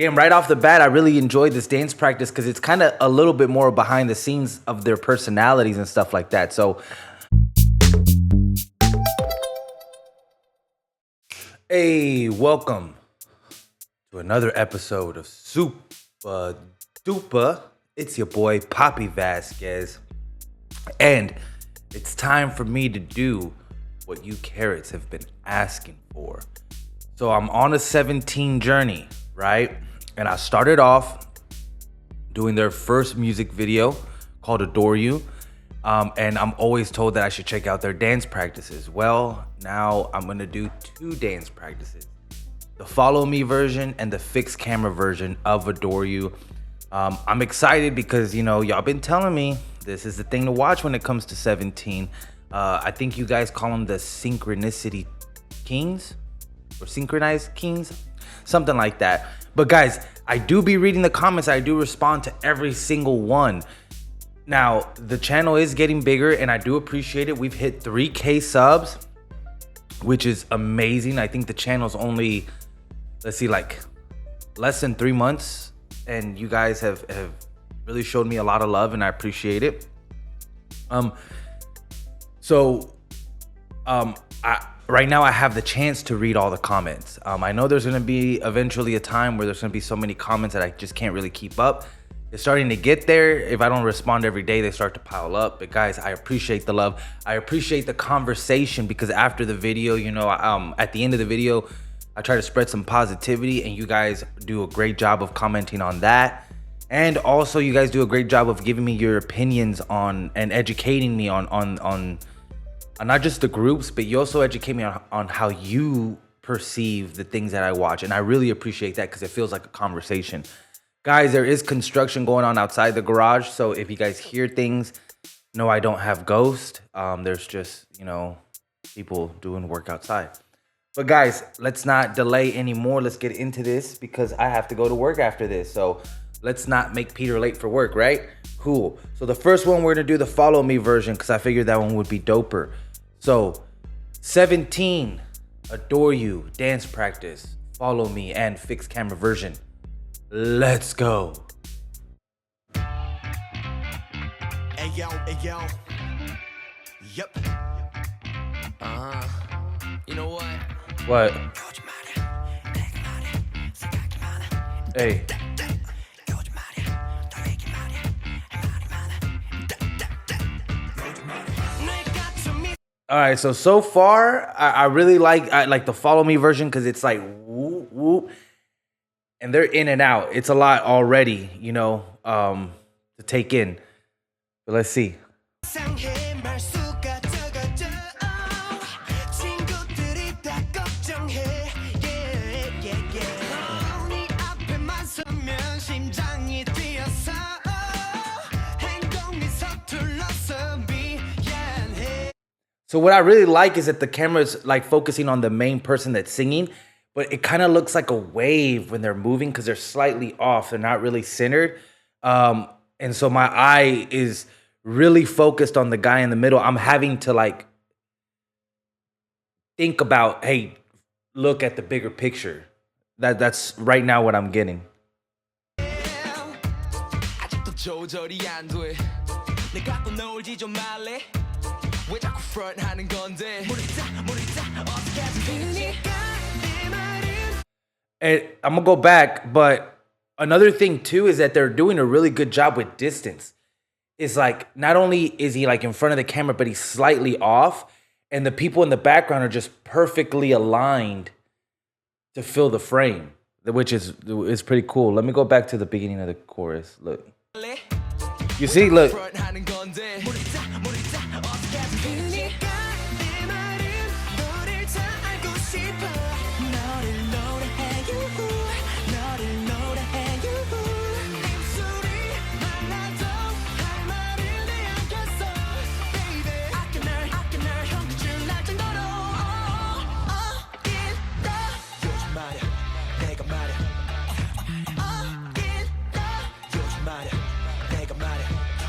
damn, right off the bat, I really enjoyed this dance practice because it's kind of a little bit more behind the scenes of their personalities and stuff like that. So, hey, welcome to another episode of Supadupa. It's your boy, Papi Vazquez. And it's time for me to do what you carrots have been asking for. So I'm on a 17 journey, right? And I started off doing their first music video called Adore You. And I'm always told that I should check out their dance practices. Well, now I'm gonna do 2 dance practices. The Follow Me version and the fixed camera version of Adore You. I'm excited because, y'all been telling me this is the thing to watch when it comes to 17. I think you guys call them the Synchronicity Kings or Synchronized Kings, something like that. But guys, I do be reading the comments. I do respond to every single one. Now, the channel is getting bigger and I do appreciate it. We've hit 3K subs, which is amazing. I think the channel's only, like less than 3 months. And you guys have really showed me a lot of love and I appreciate it. Right now I have the chance to read all the comments. I know there's gonna be eventually a time where there's gonna be so many comments that I just can't really keep up. It's starting to get there. If I don't respond every day, they start to pile up. But guys, I appreciate the love. I appreciate the conversation because after the video, at the end of the video, I try to spread some positivity and you guys do a great job of commenting on that. And also you guys do a great job of giving me your opinions on and educating me on not just the groups, but you also educate me on how you perceive the things that I watch. And I really appreciate that because it feels like a conversation. Guys, there is construction going on outside the garage. So if you guys hear things, no, I don't have ghosts. There's just, people doing work outside. But guys, let's not delay anymore. Let's get into this because I have to go to work after this. So let's not make Peter late for work, right? Cool. So the first one, we're gonna do the Follow Me version because I figured that one would be doper. So 17, Adore You, dance practice, Follow Me, and fixed camera version. Let's go. Hey yo, Yep. You know what? What? Hey. All right, so far I really like the Follow Me version because it's like whoop whoop, and they're in and out. It's a lot already, to take in. But let's see. So what I really like is that the camera is like focusing on the main person that's singing, but it kind of looks like a wave when they're moving because they're slightly off. They're not really centered. And so my eye is really focused on the guy in the middle. I'm having to think about, hey, look at the bigger picture. That's right now what I'm getting. And I'm gonna go back, but another thing too is that they're doing a really good job with distance. It's like not only is he like in front of the camera, but he's slightly off, and the people in the background are just perfectly aligned to fill the frame, which is pretty cool. Let me go back to the beginning of the chorus. Look, you see, look.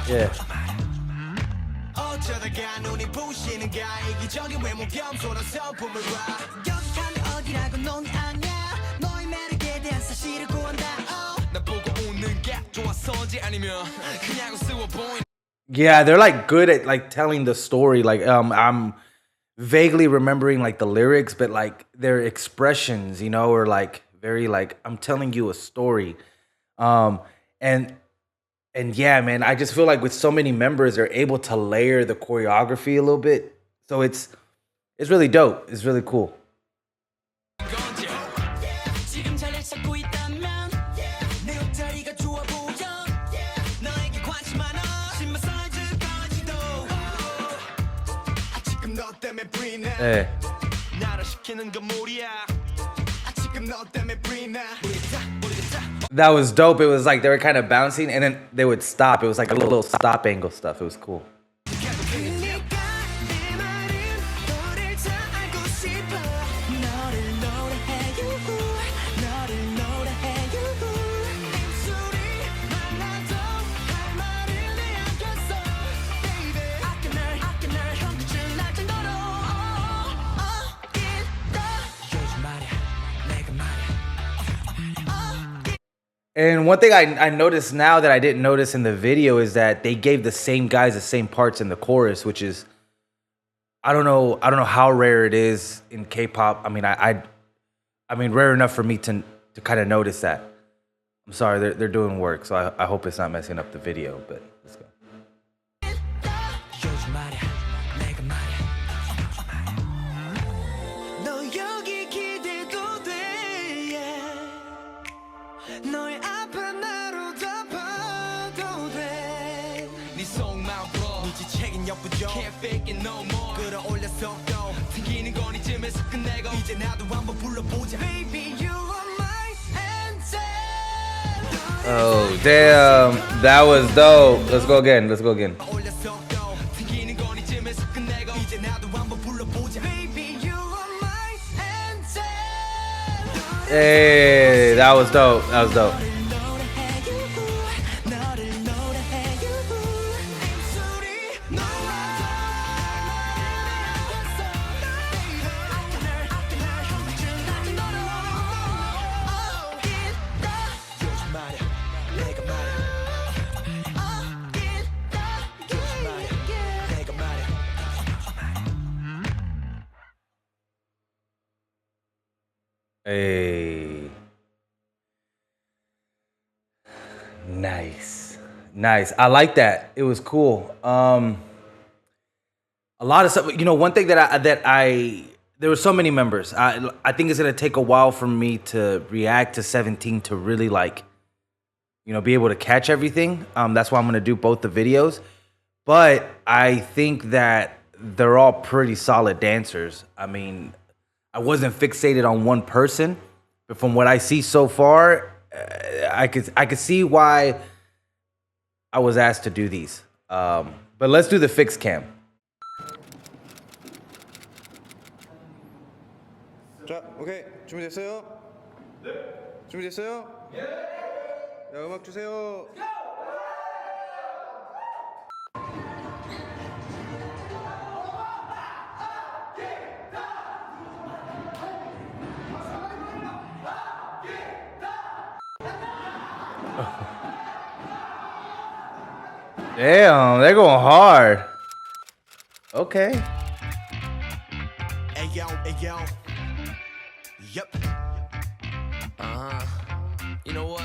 Yeah. 아니면 그냥 우스워 보인. Yeah, they're like good at like telling the story. Like I'm vaguely remembering like the lyrics, but like their expressions, you know, are like very like I'm telling you a story. Um and and yeah, man, I just feel like with so many members, they're able to layer the choreography a little bit. So it's really dope. It's really cool. 지금 자리를 찾고 있다면 내 옆자리가 좋아 보여. 너에게 관심 많아. 신발 사이즈까지도. 지금 너 때문에 breathe now. Hey. 나를 시키는 건 무리야. 지금 너 때문에 breathe now. That was dope. It was like they were kind of bouncing and then they would stop. It was like a little stop angle stuff. It was cool. And one thing I noticed now that I didn't notice in the video is that they gave the same guys the same parts in the chorus, which is I don't know how rare it is in K-pop. I mean, I mean rare enough for me to kind of notice that. I'm sorry, they're doing work, so I hope it's not messing up the video. But let's go. Can't fake it no more. 끌어올렸어 또 튕기는 건 이쯤에서 끝내고 이제 나도 한번 불러보자. Baby, you are my answer. Oh damn, that was dope. Let's go again. Let's go again. 올렸어 또 튕기는 건 이쯤에서 끝내고 이제 나도 한번 불러보자. Baby, you are my answer. Hey, that was dope. That was dope. Hey. Nice. Nice. I like that. It was cool. A lot of stuff, you know, one thing that there were so many members. I think it's going to take a while for me to react to 17 to really like, you know, be able to catch everything. That's why I'm going to do both the videos. But I think that they're all pretty solid dancers. I mean, I wasn't fixated on one person, but from what I see so far, I could see why I was asked to do these. But let's do the fixed cam. 자, 오케이. 준비됐어요? 네. 준비됐어요? 예. 자, 음악 주세요. Damn, they're going hard. Okay. Hey yo, hey yo. Yep. You know what?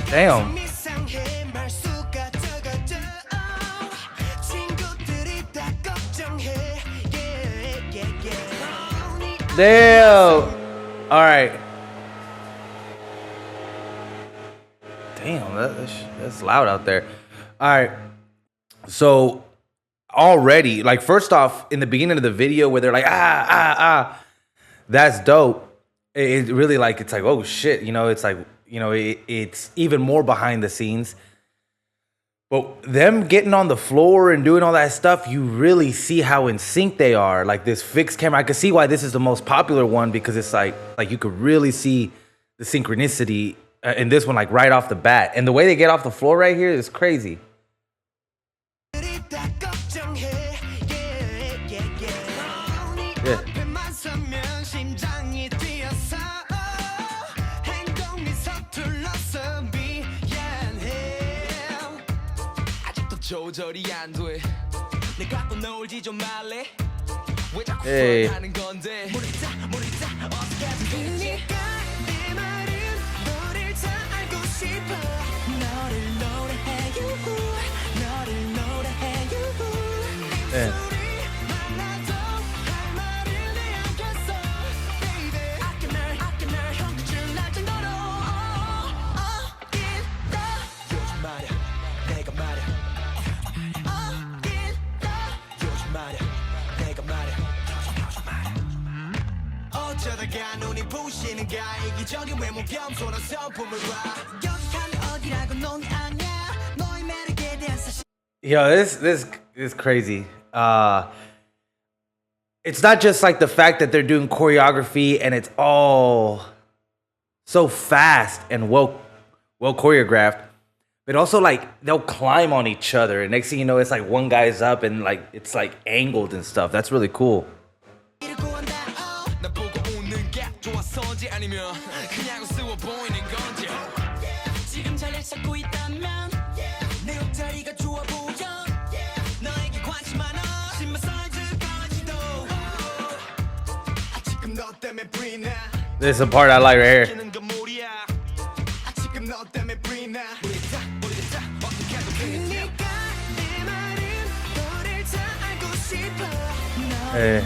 Damn. Damn. All right. Damn, that's loud out there. All right. So already, like, first off, in the beginning of the video where they're like, that's dope. It really, like, it's like, oh shit, you know, it's like, you know, it's even more behind the scenes. But them getting on the floor and doing all that stuff, you really see how in sync they are. Like this fixed camera, I can see why this is the most popular one, because it's like you could really see the synchronicity in this one, like right off the bat. And the way they get off the floor right here is crazy. Yeah. 앞에만 서면 심장이 뛰어서 행동이 서툴러서 미안해 아직도 조절이 안돼 내 갖고 놀지 좀 말래 왜 자꾸 Hey. 하는 건데 모르겠다 어떻게 하든 그니까 내 말은 너를 다 알고 싶어 너를 노래해 유후 너를 노래해 유후 Yeah. 입술이 말라도 할 말을 내야겠어 baby 아껴 날 형끝을 날 정도로 어딘다 요즘 말야 내가 말야 어딘다 요즘 말야 내가 말야 어쩌다가 눈이 부시는가 이기적인 외모 겸손한 봄을 봐 여기가 어디라고 넌 아냐 너의 매력에 대한 사실 Yo, this is crazy. It's not just like the fact that they're doing choreography and it's all so fast and well choreographed, but also like they'll climb on each other and next thing you know it's like one guy's up and like it's like angled and stuff. That's really cool. 이러고 한다 나 보고 웃는 게 좋아서인지 아니면 그냥 우스워 보이는 건지 지금 자리를 찾고 있다면 내 옷자리가 좋아 보여 너에게 관심 많아 신발 사이즈까지도 지금 너 때문에 불이나 This is the part I like right here. 끼는 건 무리야 지금 너 때문에 불이나 모르겠다 어떻게 하든 그니까 내 말은 너를 다 알고 싶어 Hey.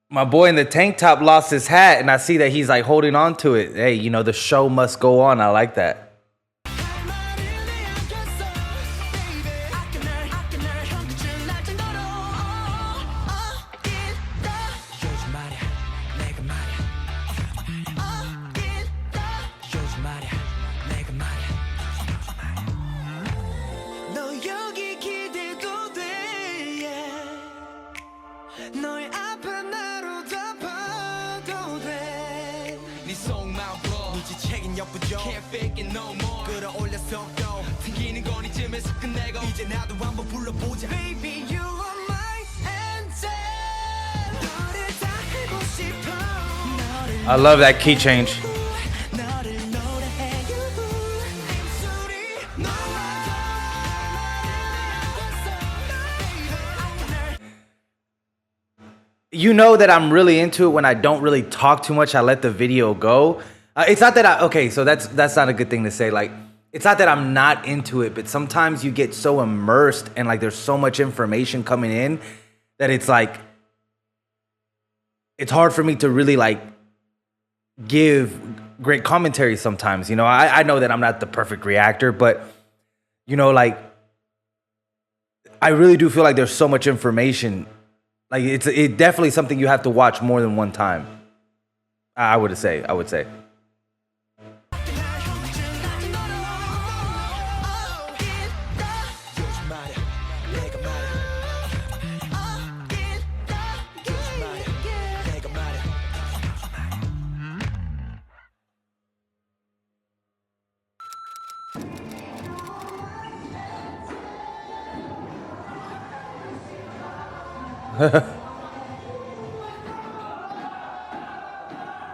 My boy in the tank top lost his hat and I see that he's like holding on to it. Hey, you know, the show must go on. I like that. 너 여기 기대도 돼 너의 앞에 나로 덮어도 돼네 속마음 풀어 네 지책인 역부족 Can't fake it no more 끌어올려 속도 튕기는 건 이쯤에서 끝내고 이제 나도 한번 불러보자 Baby you are my answer 너를 다 알고 싶어 I love that key change. 너를 노래해 입술이 You know that I'm really into it when I don't really talk too much. I let the video go. It's not that okay, so that's not a good thing to say. Like, it's not that I'm not into it, but sometimes you get so immersed and like there's so much information coming in that it's like it's hard for me to really like give great commentary sometimes. You know, I know that I'm not the perfect reactor, but you know, like I really do feel like there's so much information. Like it's definitely something you have to watch more than one time. I would say.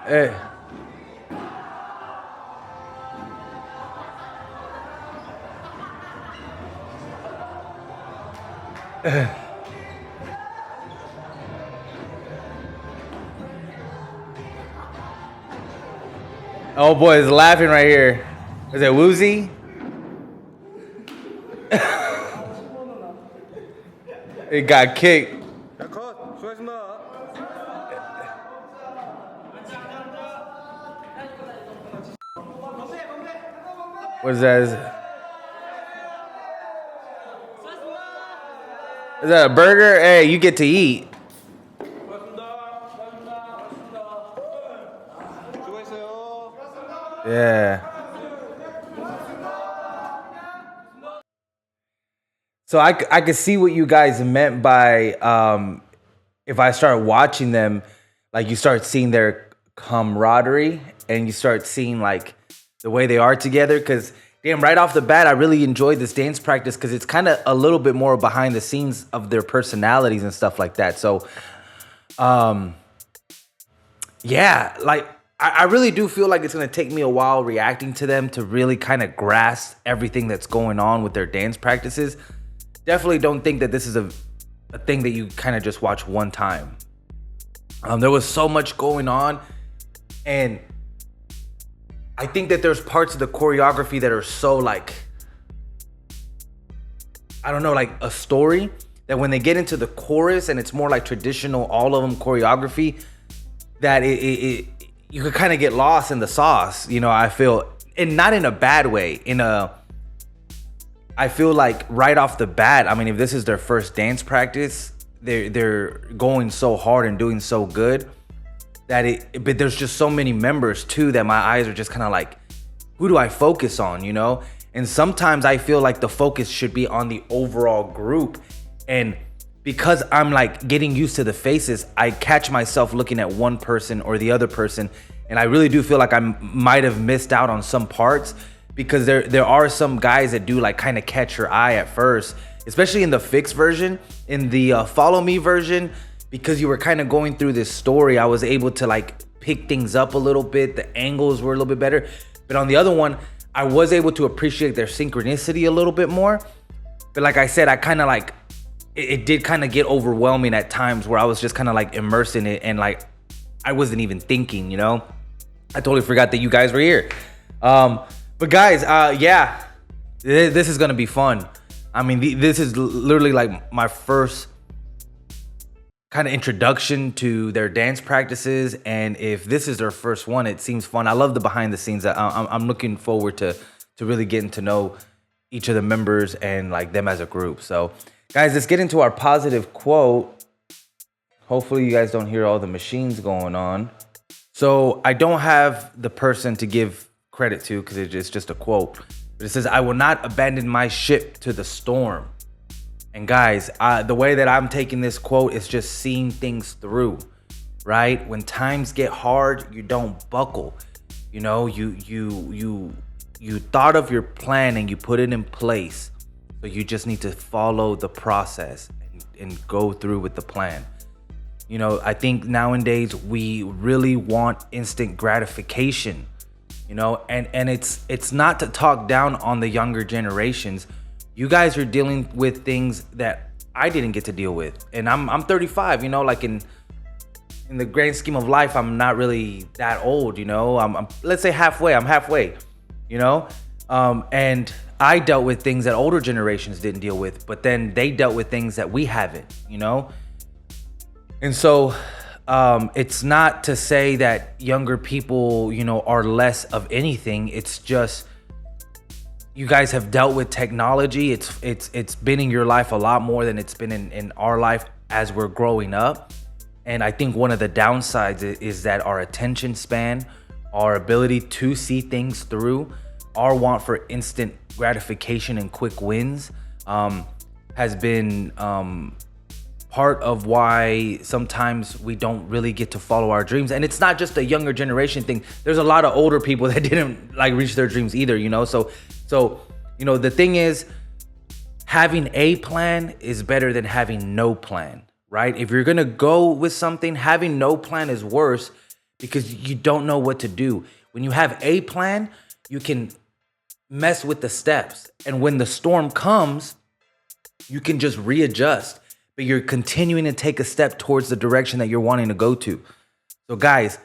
Hey. Oh boy, is laughing right here. Is it Woozy? It got kicked. 자, 컷. 수고하셨습니다. What is that? Is that a burger? Hey, you get to eat. 수고했어요. Yeah. So I could see what you guys meant by if I start watching them, like you start seeing their camaraderie and you start seeing like the way they are together. Because damn, right off the bat, I really enjoyed this dance practice because it's kind of a little bit more behind the scenes of their personalities and stuff like that. So, yeah, like I really do feel like it's going to take me a while reacting to them to really kind of grasp everything that's going on with their dance practices. Definitely don't think that this is a thing that you kind of just watch one time. There was so much going on, and I think that there's parts of the choreography that are so like, I don't know, like a story, that when they get into the chorus and it's more like traditional, all of them choreography, that it you could kind of get lost in the sauce, you know. I feel, and not in a bad way, I feel like right off the bat, I mean, if this is their first dance practice, they're going so hard and doing so good that but there's just so many members too that my eyes are just kind of like, who do I focus on, you know? And sometimes I feel like the focus should be on the overall group, and because I'm like getting used to the faces, I catch myself looking at one person or the other person, and I really do feel like I might have missed out on some parts, because there are some guys that do like kind of catch your eye at first, especially in the fixed version. In the follow me version, because you were kind of going through this story, I was able to like pick things up a little bit. The angles were a little bit better, but on the other one, I was able to appreciate their synchronicity a little bit more. But like I said, I kind of like, it did kind of get overwhelming at times where I was just kind of like immersed in it, and like I wasn't even thinking, you know. I totally forgot that you guys were here. But guys, yeah, this is gonna be fun. I mean, this is literally like my first kind of introduction to their dance practices, and if this is their first one, it seems fun. I love the behind the scenes. I'm looking forward to really getting to know each of the members and like them as a group. So guys, let's get into our positive quote. Hopefully you guys don't hear all the machines going on. So I don't have the person to give credit to because it's just a quote. But it says, "I will not abandon my ship to the storm." And guys, the way that I'm taking this quote is just seeing things through, right? When times get hard, you don't buckle. You know, you thought of your plan and you put it in place. So you just need to follow the process and go through with the plan. You know, I think nowadays we really want instant gratification, you know, and it's not to talk down on the younger generations. You guys are dealing with things that I didn't get to deal with. And I'm 35, you know, like in the grand scheme of life, I'm not really that old, you know. I'm let's say halfway. I'm halfway, you know. And I dealt with things that older generations didn't deal with, but then they dealt with things that we haven't, you know. And so it's not to say that younger people, you know, are less of anything. It's just you guys have dealt with technology. It's been in your life a lot more than it's been in our life as we're growing up. And I think one of the downsides is that our attention span, our ability to see things through, our want for instant gratification and quick wins has been part of why sometimes we don't really get to follow our dreams. And it's not just a younger generation thing. There's a lot of older people that didn't like reach their dreams either, you know. So you know, the thing is, having a plan is better than having no plan, right? If you're gonna go with something, having no plan is worse because you don't know what to do. When you have a plan, you can mess with the steps, and when the storm comes, you can just readjust, but you're continuing to take a step towards the direction that you're wanting to go to. So guys,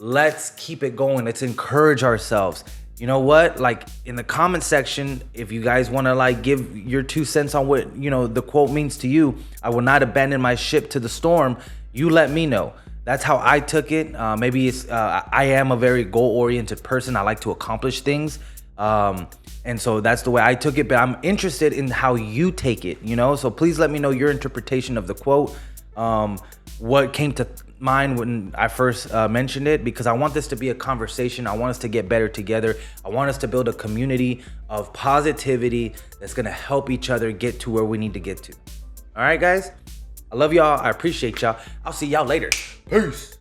let's keep it going. Let's encourage ourselves. You know what? Like in the comment section, if you guys want to like give your 2 cents on what, you know, the quote means to you, "I will not abandon my ship to the storm," you let me know. That's how I took it. Maybe it's I am a very goal-oriented person. I like to accomplish things. And so that's the way I took it, but I'm interested in how you take it, you know? So please let me know your interpretation of the quote. What came to mind when I first mentioned it, because I want this to be a conversation. I want us to get better together. I want us to build a community of positivity that's gonna help each other get to where we need to get to. All right, guys? I love y'all. I appreciate y'all. I'll see y'all later. Peace.